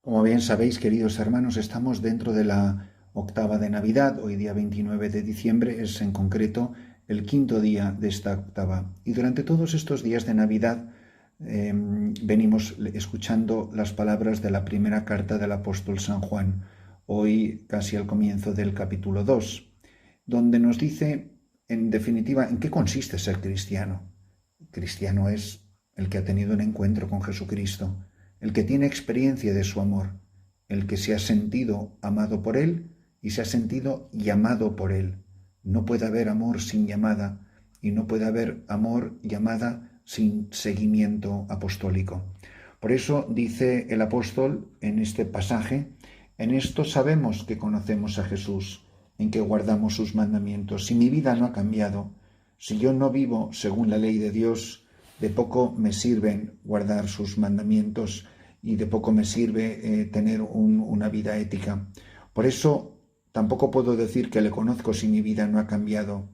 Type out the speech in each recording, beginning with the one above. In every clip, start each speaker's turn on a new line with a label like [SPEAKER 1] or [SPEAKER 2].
[SPEAKER 1] Como bien sabéis, queridos hermanos, estamos dentro de la octava de Navidad. Hoy día 29 de diciembre es en concreto el quinto día de esta octava. Y durante todos estos días de Navidad venimos escuchando las palabras de la primera carta del apóstol San Juan, hoy casi al comienzo del capítulo 2, donde nos dice, en definitiva, en qué consiste ser cristiano. Cristiano es el que ha tenido un encuentro con Jesucristo, el que tiene experiencia de su amor, el que se ha sentido amado por Él y se ha sentido llamado por Él. No puede haber amor sin llamada y no puede haber amor llamada sin seguimiento apostólico. Por eso dice el apóstol en este pasaje: en esto sabemos que conocemos a Jesús, en que guardamos sus mandamientos. Si mi vida no ha cambiado, si yo no vivo según la ley de Dios, de poco me sirven guardar sus mandamientos y de poco me sirve tener una vida ética. Por eso tampoco puedo decir que le conozco si mi vida no ha cambiado.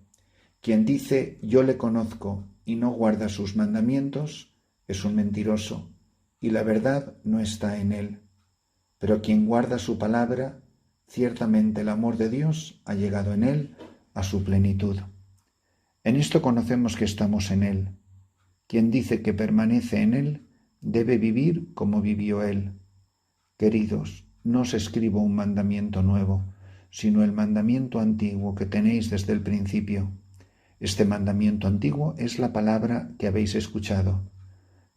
[SPEAKER 1] Quien dice yo le conozco y no guarda sus mandamientos es un mentiroso, y la verdad no está en él. Pero quien guarda su palabra, ciertamente el amor de Dios ha llegado en él a su plenitud. En esto conocemos que estamos en él. Quien dice que permanece en él debe vivir como vivió él. Queridos, no os escribo un mandamiento nuevo, sino el mandamiento antiguo que tenéis desde el principio. Este mandamiento antiguo es la palabra que habéis escuchado.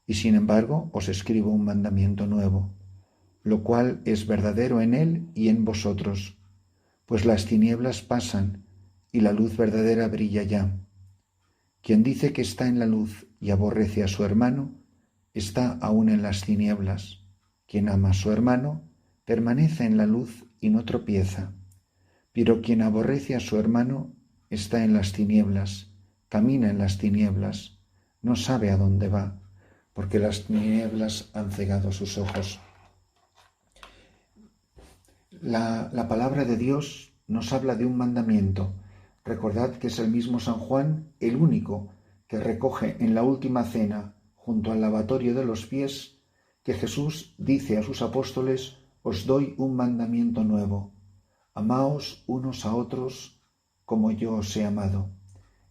[SPEAKER 1] Y sin embargo os escribo un mandamiento nuevo, lo cual es verdadero en él y en vosotros, pues las tinieblas pasan y la luz verdadera brilla ya. Quien dice que está en la luz y aborrece a su hermano, está aún en las tinieblas. Quien ama a su hermano, permanece en la luz y no tropieza. Pero quien aborrece a su hermano, está en las tinieblas, camina en las tinieblas, no sabe a dónde va, porque las tinieblas han cegado sus ojos. La palabra de Dios nos habla de un mandamiento. Recordad que es el mismo San Juan el único que recoge en la última cena, junto al lavatorio de los pies, que Jesús dice a sus apóstoles: os doy un mandamiento nuevo, amaos unos a otros como yo os he amado.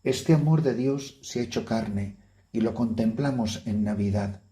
[SPEAKER 1] Este amor de Dios se ha hecho carne y lo contemplamos en Navidad.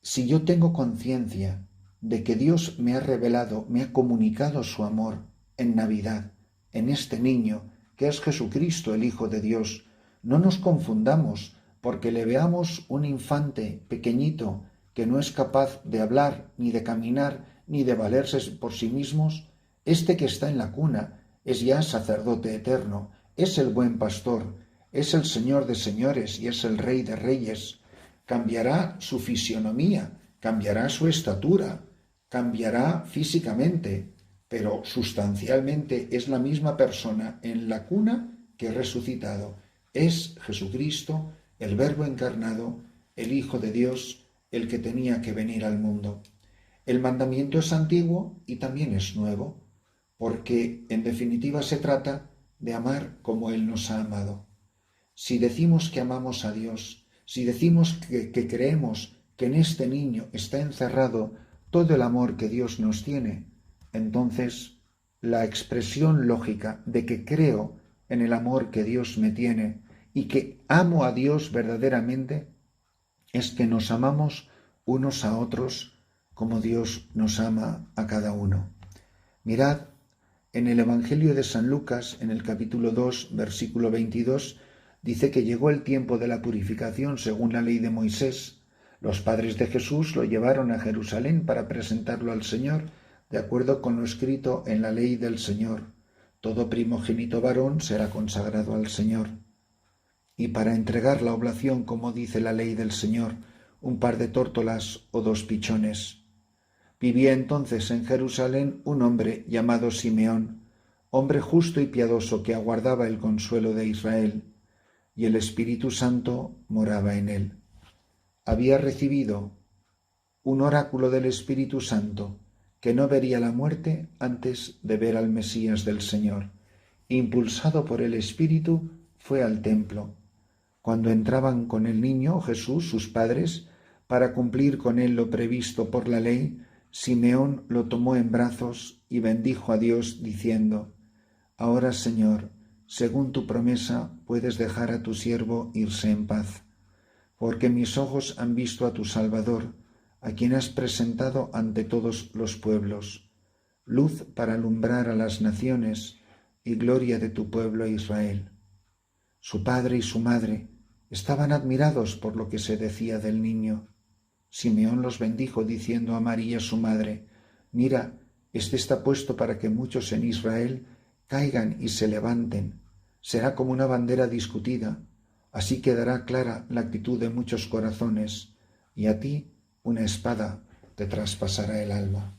[SPEAKER 1] Si yo tengo conciencia de que Dios me ha revelado, me ha comunicado su amor en Navidad, en este niño que es Jesucristo, el Hijo de Dios, no nos confundamos porque le veamos un infante pequeñito que no es capaz de hablar, ni de caminar, ni de valerse por sí mismos. Este que está en la cuna es ya sacerdote eterno, es el buen pastor, es el Señor de señores y es el Rey de reyes. Cambiará su fisionomía, cambiará su estatura, cambiará físicamente, pero sustancialmente es la misma persona en la cuna que resucitado. Es Jesucristo, el Verbo encarnado, el Hijo de Dios, el que tenía que venir al mundo. El mandamiento es antiguo y también es nuevo, porque en definitiva se trata de amar como Él nos ha amado. Si decimos que amamos a Dios, si decimos que creemos que en este niño está encerrado todo el amor que Dios nos tiene, entonces la expresión lógica de que creo en el amor que Dios me tiene y que amo a Dios verdaderamente es que nos amamos unos a otros como Dios nos ama a cada uno. Mirad, en el Evangelio de San Lucas, en el capítulo 2, versículo 22, dice que llegó el tiempo de la purificación según la ley de Moisés. Los padres de Jesús lo llevaron a Jerusalén para presentarlo al Señor, de acuerdo con lo escrito en la ley del Señor. Todo primogénito varón será consagrado al Señor. Y para entregar la oblación, como dice la ley del Señor, un par de tórtolas o 2 pichones. Vivía entonces en Jerusalén un hombre llamado Simeón, hombre justo y piadoso que aguardaba el consuelo de Israel, y el Espíritu Santo moraba en él. Había recibido un oráculo del Espíritu Santo, que no vería la muerte antes de ver al Mesías del Señor. Impulsado por el Espíritu, fue al templo. Cuando entraban con el niño Jesús, sus padres, para cumplir con él lo previsto por la ley, Simeón lo tomó en brazos y bendijo a Dios diciendo: Ahora, Señor, según tu promesa, puedes dejar a tu siervo irse en paz, porque mis ojos han visto a tu Salvador, a quien has presentado ante todos los pueblos, luz para alumbrar a las naciones y gloria de tu pueblo Israel. Su padre y su madre estaban admirados por lo que se decía del niño. Simeón los bendijo diciendo a María su madre: Mira, este está puesto para que muchos en Israel caigan y se levanten. Será como una bandera discutida, así quedará clara la actitud de muchos corazones, y a ti una espada te traspasará el alma.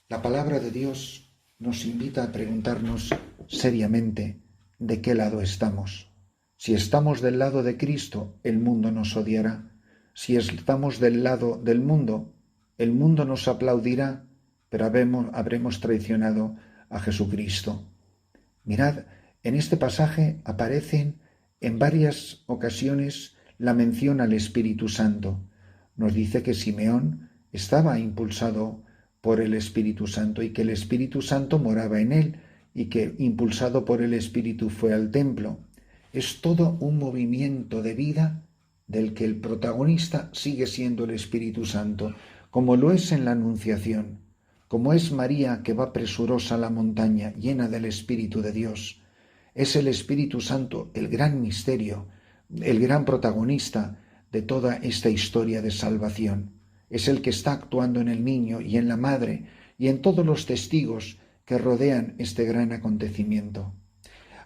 [SPEAKER 1] La palabra de Dios nos invita a preguntarnos seriamente de qué lado estamos. Si estamos del lado de Cristo, el mundo nos odiará. Si estamos del lado del mundo, el mundo nos aplaudirá, pero habremos traicionado a Jesucristo. Mirad, en este pasaje aparecen en varias ocasiones la mención al Espíritu Santo. Nos dice que Simeón estaba impulsado por el Espíritu Santo y que el Espíritu Santo moraba en él y que, impulsado por el Espíritu, fue al templo. Es todo un movimiento de vida del que el protagonista sigue siendo el Espíritu Santo, como lo es en la Anunciación, como es María que va presurosa a la montaña llena del Espíritu de Dios. Es el Espíritu Santo el gran misterio, el gran protagonista de toda esta historia de salvación. Es el que está actuando en el niño y en la madre y en todos los testigos que rodean este gran acontecimiento.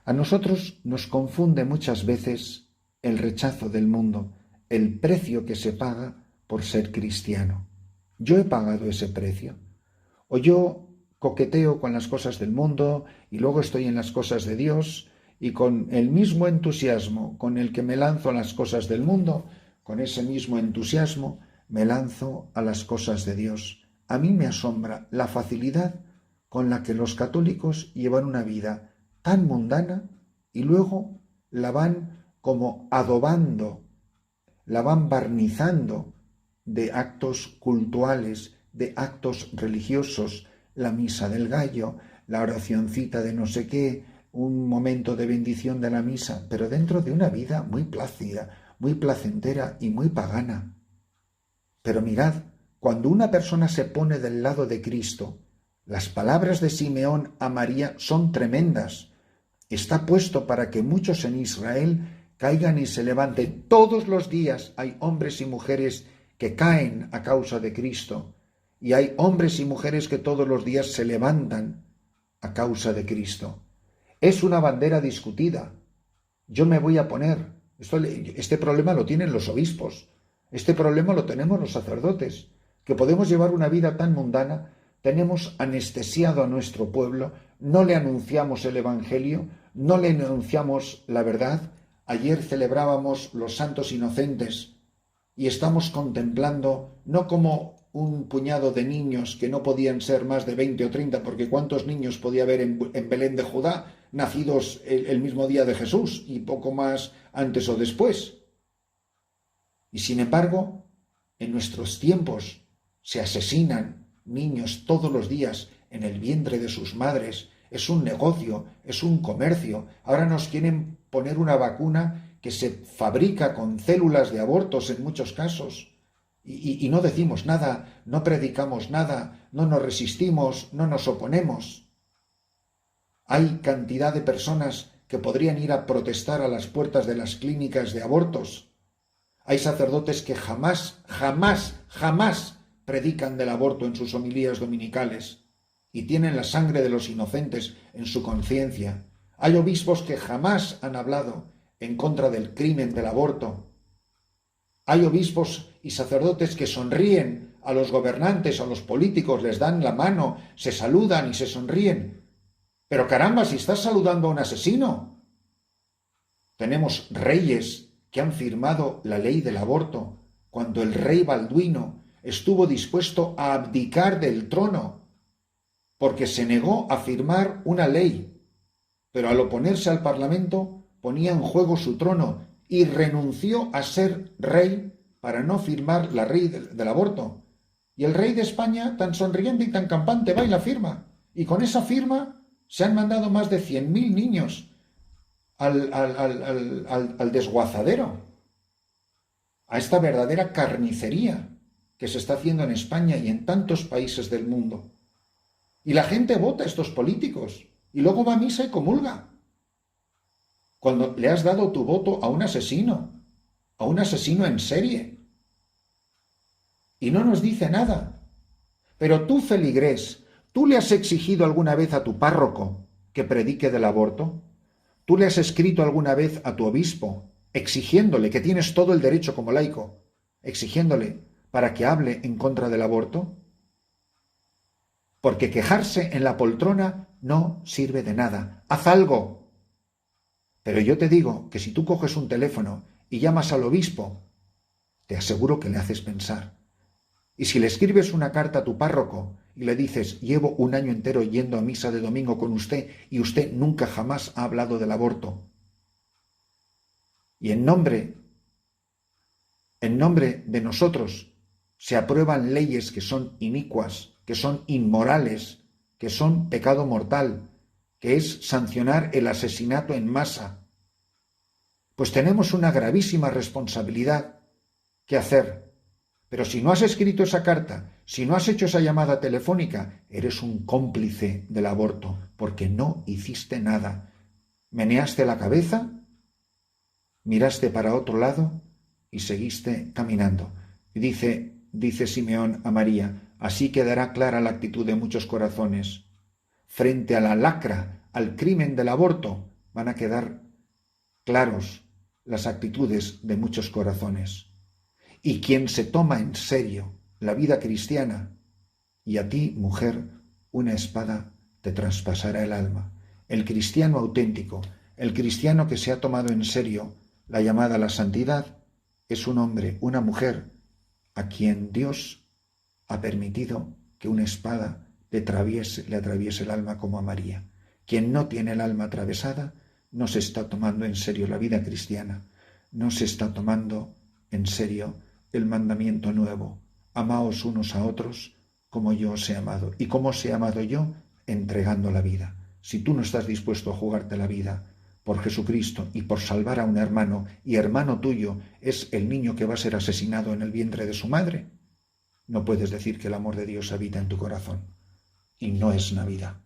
[SPEAKER 1] A nosotros nos confunde muchas veces el rechazo del mundo, el precio que se paga por ser cristiano. Yo he pagado ese precio. O yo coqueteo con las cosas del mundo y luego estoy en las cosas de Dios, y con el mismo entusiasmo con el que me lanzo a las cosas del mundo, con ese mismo entusiasmo me lanzo a las cosas de Dios. A mí me asombra la facilidad con la que los católicos llevan una vida tan mundana y luego la van como adobando, la van barnizando de actos cultuales, de actos religiosos, la misa del gallo, la oracioncita de no sé qué, un momento de bendición de la misa, pero dentro de una vida muy plácida, muy placentera y muy pagana. Pero mirad, cuando una persona se pone del lado de Cristo, las palabras de Simeón a María son tremendas. Está puesto para que muchos en Israel caigan y se levanten. Todos los días hay hombres y mujeres que caen a causa de Cristo, y hay hombres y mujeres que todos los días se levantan a causa de Cristo. Es una bandera discutida. Yo me voy a poner. Este problema lo tienen los obispos. Este problema lo tenemos los sacerdotes, que podemos llevar una vida tan mundana. Tenemos anestesiado a nuestro pueblo, no le anunciamos el Evangelio, no le anunciamos la verdad. Ayer celebrábamos los santos inocentes y estamos contemplando, no como un puñado de niños que no podían ser más de 20 o 30, porque ¿cuántos niños podía haber en Belén de Judá, nacidos el mismo día de Jesús y poco más antes o después? Y sin embargo, en nuestros tiempos se asesinan niños todos los días en el vientre de sus madres. Es un negocio, es un comercio. Ahora nos quieren poner una vacuna que se fabrica con células de abortos en muchos casos. Y no decimos nada, no predicamos nada, no nos resistimos, no nos oponemos. Hay cantidad de personas que podrían ir a protestar a las puertas de las clínicas de abortos. Hay sacerdotes que jamás predican del aborto en sus homilías dominicales y tienen la sangre de los inocentes en su conciencia. Hay obispos que jamás han hablado en contra del crimen del aborto. Hay obispos y sacerdotes que sonríen a los gobernantes, a los políticos, les dan la mano, se saludan y se sonríen. Pero caramba, si estás saludando a un asesino. Tenemos reyes que han firmado la ley del aborto cuando el rey Balduino estuvo dispuesto a abdicar del trono porque se negó a firmar una ley, pero al oponerse al Parlamento ponía en juego su trono y renunció a ser rey para no firmar la ley del aborto. Y el rey de España, tan sonriente y tan campante, va y la firma. Y con esa firma se han mandado más de 100.000 niños al desguazadero, a esta verdadera carnicería que se está haciendo en España y en tantos países del mundo. Y la gente vota a estos políticos y luego va a misa y comulga. Cuando le has dado tu voto a un asesino en serie. Y no nos dice nada. Pero tú, feligrés, ¿tú le has exigido alguna vez a tu párroco que predique del aborto? ¿Tú le has escrito alguna vez a tu obispo exigiéndole, que tienes todo el derecho como laico, exigiéndole para que hable en contra del aborto? Porque quejarse en la poltrona no sirve de nada. ¡Haz algo! Pero yo te digo que si tú coges un teléfono y llamas al obispo, te aseguro que le haces pensar. Y si le escribes una carta a tu párroco y le dices, llevo un año entero yendo a misa de domingo con usted y usted nunca jamás ha hablado del aborto, y en nombre de nosotros se aprueban leyes que son inicuas, que son inmorales, que son pecado mortal, que es sancionar el asesinato en masa, pues tenemos una gravísima responsabilidad que hacer. Pero si no has escrito esa carta, si no has hecho esa llamada telefónica, eres un cómplice del aborto, porque no hiciste nada. Meneaste la cabeza, miraste para otro lado y seguiste caminando. Y dice Simeón a María, así quedará clara la actitud de muchos corazones. Frente a la lacra, al crimen del aborto, van a quedar claros las actitudes de muchos corazones. Y quien se toma en serio la vida cristiana, y a ti, mujer, una espada te traspasará el alma. El cristiano auténtico, el cristiano que se ha tomado en serio la llamada a la santidad, es un hombre, una mujer, a quien Dios ha permitido que una espada le atraviese el alma como a María. Quien no tiene el alma atravesada no se está tomando en serio la vida cristiana, no se está tomando en serio el mandamiento nuevo. Amaos unos a otros como yo os he amado. ¿Y cómo os he amado yo? Entregando la vida. Si tú no estás dispuesto a jugarte la vida por Jesucristo y por salvar a un hermano, y hermano tuyo es el niño que va a ser asesinado en el vientre de su madre, no puedes decir que el amor de Dios habita en tu corazón. Y no es Navidad.